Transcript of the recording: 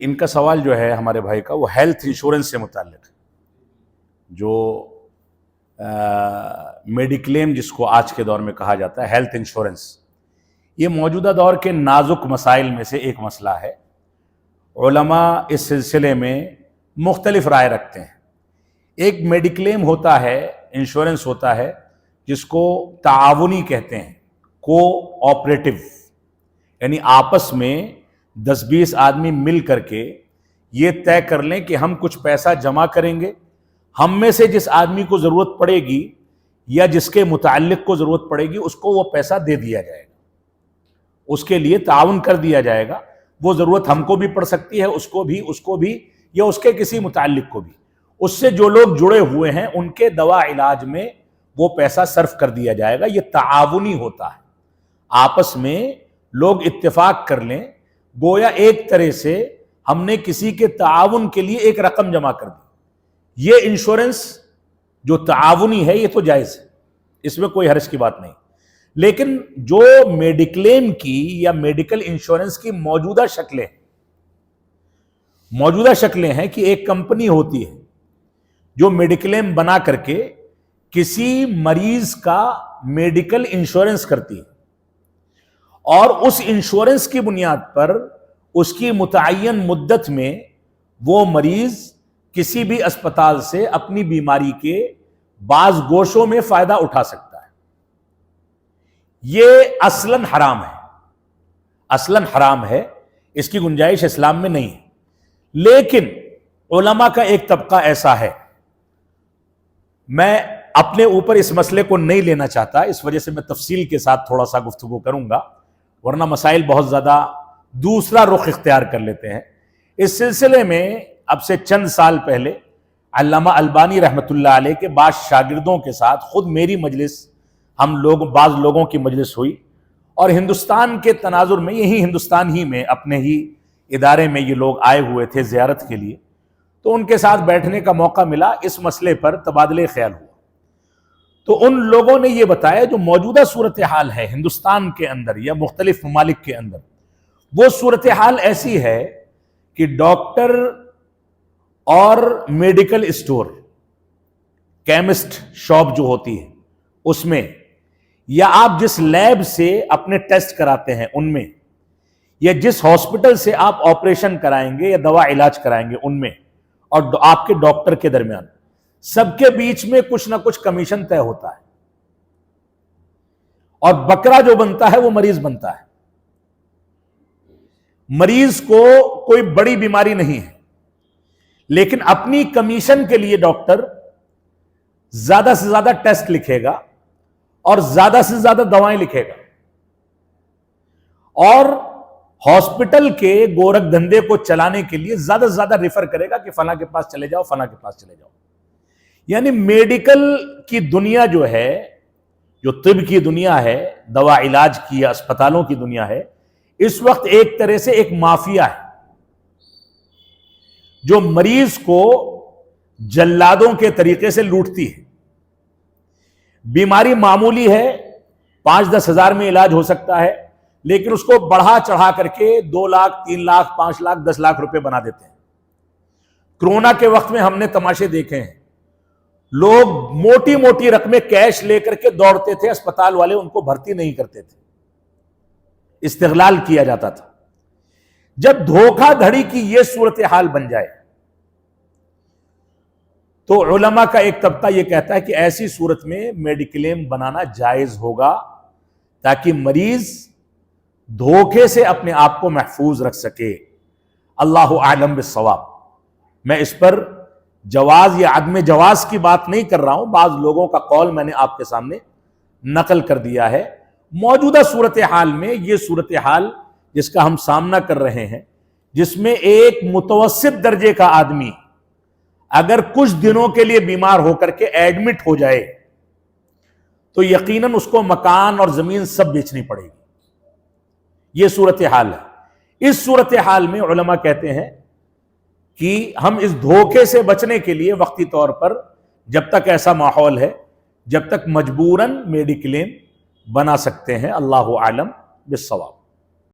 ان کا سوال جو ہے ہمارے بھائی کا وہ ہیلتھ انشورنس سے متعلق ہے، جو میڈیکلیم جس کو آج کے دور میں کہا جاتا ہے ہیلتھ انشورنس، یہ موجودہ دور کے نازک مسائل میں سے ایک مسئلہ ہے۔ علماء اس سلسلے میں مختلف رائے رکھتے ہیں۔ ایک میڈیکلیم ہوتا ہے، انشورنس ہوتا ہے جس کو تعاونی کہتے ہیں، کو آپریٹو، یعنی آپس میں 10-20 آدمی مل کر کے یہ طے کر لیں کہ ہم کچھ پیسہ جمع کریں گے، ہم میں سے جس آدمی کو ضرورت پڑے گی یا جس کے متعلق کو ضرورت پڑے گی اس کو وہ پیسہ دے دیا جائے گا، اس کے لیے تعاون کر دیا جائے گا۔ وہ ضرورت ہم کو بھی پڑ سکتی ہے، اس کو بھی یا اس کے کسی متعلق کو بھی۔ اس سے جو لوگ جڑے ہوئے ہیں ان کے دوا علاج میں وہ پیسہ صرف کر دیا جائے گا۔ یہ تعاونی ہوتا ہے، آپس میں لوگ اتفاق کر لیں، گویا ایک طرح سے ہم نے کسی کے تعاون کے لیے ایک رقم جمع کر دی۔ یہ انشورنس جو تعاونی ہے یہ تو جائز ہے، اس میں کوئی حرج کی بات نہیں۔ لیکن جو میڈیکلیم کی یا میڈیکل انشورنس کی موجودہ شکلیں ہیں کہ ایک کمپنی ہوتی ہے جو میڈیکلیم بنا کر کے کسی مریض کا میڈیکل انشورنس کرتی ہے، اور اس انشورنس کی بنیاد پر اس کی متعین مدت میں وہ مریض کسی بھی اسپتال سے اپنی بیماری کے بعض گوشوں میں فائدہ اٹھا سکتا ہے۔ یہ اصلاً حرام ہے، اس کی گنجائش اسلام میں نہیں ہے۔ لیکن علماء کا ایک طبقہ ایسا ہے، میں اپنے اوپر اس مسئلے کو نہیں لینا چاہتا، اس وجہ سے میں تفصیل کے ساتھ تھوڑا سا گفتگو کروں گا، ورنہ مسائل بہت زیادہ دوسرا رخ اختیار کر لیتے ہیں۔ اس سلسلے میں اب سے چند سال پہلے علامہ البانی رحمۃ اللہ علیہ کے بعض شاگردوں کے ساتھ خود میری مجلس، بعض لوگوں کی مجلس ہوئی، اور ہندوستان کے تناظر میں، ہندوستان ہی میں اپنے ہی ادارے میں یہ لوگ آئے ہوئے تھے زیارت کے لیے، تو ان کے ساتھ بیٹھنے کا موقع ملا، اس مسئلے پر تبادلہ خیال ہوا۔ تو ان لوگوں نے یہ بتایا جو موجودہ صورتحال ہے ہندوستان کے اندر یا مختلف ممالک کے اندر، وہ صورتحال ایسی ہے کہ ڈاکٹر اور میڈیکل اسٹور، کیمسٹ شاپ جو ہوتی ہے اس میں، یا آپ جس لیب سے اپنے ٹیسٹ کراتے ہیں ان میں، یا جس ہاسپٹل سے آپ آپریشن کرائیں گے یا دوا علاج کرائیں گے ان میں، اور آپ کے ڈاکٹر کے درمیان، سب کے بیچ میں کچھ نہ کچھ کمیشن طے ہوتا ہے، اور بکرا جو بنتا ہے وہ مریض بنتا ہے۔ مریض کو کوئی بڑی بیماری نہیں ہے، لیکن اپنی کمیشن کے لیے ڈاکٹر زیادہ سے زیادہ ٹیسٹ لکھے گا اور زیادہ سے زیادہ دوائیں لکھے گا، اور ہاسپٹل کے گورکھ دھندے کو چلانے کے لیے زیادہ سے زیادہ ریفر کرے گا کہ فلاں کے پاس چلے جاؤ، فلاں کے پاس چلے جاؤ۔ یعنی میڈیکل کی دنیا جو ہے، جو طب کی دنیا ہے، دوا علاج کی یا اسپتالوں کی دنیا ہے، اس وقت ایک طرح سے ایک مافیا ہے جو مریض کو جلادوں کے طریقے سے لوٹتی ہے۔ بیماری معمولی ہے، 5-10 ہزار میں علاج ہو سکتا ہے، لیکن اس کو بڑھا چڑھا کر کے 2 لاکھ 3 لاکھ 5 لاکھ 10 لاکھ روپے بنا دیتے ہیں۔ کرونا کے وقت میں ہم نے تماشے دیکھے ہیں، لوگ موٹی موٹی رقمیں کیش لے کر کے دوڑتے تھے، اسپتال والے ان کو بھرتی نہیں کرتے تھے، استغلال کیا جاتا تھا۔ جب دھوکہ دھڑی کی یہ صورتحال بن جائے تو علماء کا ایک طبقہ یہ کہتا ہے کہ ایسی صورت میں میڈیکلیم بنانا جائز ہوگا، تاکہ مریض دھوکے سے اپنے آپ کو محفوظ رکھ سکے۔ اللہ اعلم بالصواب۔ میں اس پر جواز یا عدم جواز کی بات نہیں کر رہا ہوں، بعض لوگوں کا قول میں نے آپ کے سامنے نقل کر دیا ہے۔ موجودہ صورتحال میں یہ صورتحال جس کا ہم سامنا کر رہے ہیں، جس میں ایک متوسط درجے کا آدمی اگر کچھ دنوں کے لیے بیمار ہو کر کے ایڈمٹ ہو جائے تو یقیناً اس کو مکان اور زمین سب بیچنی پڑے گی۔ یہ صورتحال ہے۔ اس صورتحال میں علماء کہتے ہیں کہ ہم اس دھوکے سے بچنے کے لیے وقتی طور پر، جب تک ایسا ماحول ہے، جب تک مجبوراً میڈیکلیم بنا سکتے ہیں۔ اللہ اعلم بالصواب۔